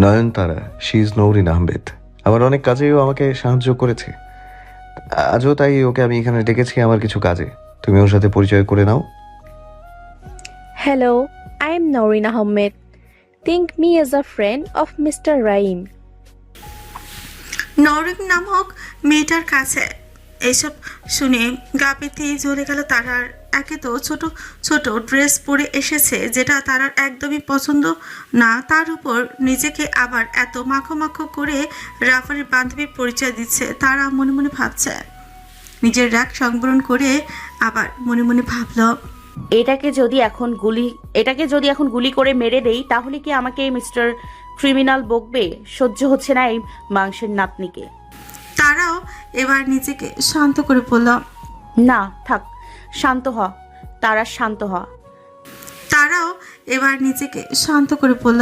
Nayantara, she is Nowrin Ahmed. আমার অনেক কাজেও আমাকে সাহায্য করেছে। আজও তাই ওকে আমি এখানে ডেকেছি আমার কিছু কাজে। তুমি ওর সাথে পরিচয় করে নাও। Hello, I am Noreen Ahmed. Think me as a friend of Mr. Raim. Norin নামক মেয়েটার কাছে এসব শুনে গা পেতেই জ্বলে গেল তারার। একে তো ছোট ছোট ড্রেস পরে এসেছে যেটা তারার একদমই পছন্দ না, তার উপর নিজেকে আবার এত মাখো মাখো করে রাফারের বান্ধবীর পরিচয় দিচ্ছে। তারা মনে মনে ভাবছে, নিজের রাগ সংবরণ করে আবার মনে মনে ভাবলো, এটাকে যদি এখন গুলি করে মেরে দেই তাহলে কি আমাকে মিস্টার ক্রিমিনাল বকবে? সহ্য হচ্ছে না এই মাংসের নাতনিকে। তারাও এবার নিজেকে শান্ত করে বলল, না থাক, শান্ত হ তারা, শান্ত হ। তারাও এবার নিজেকে শান্ত করে বলল,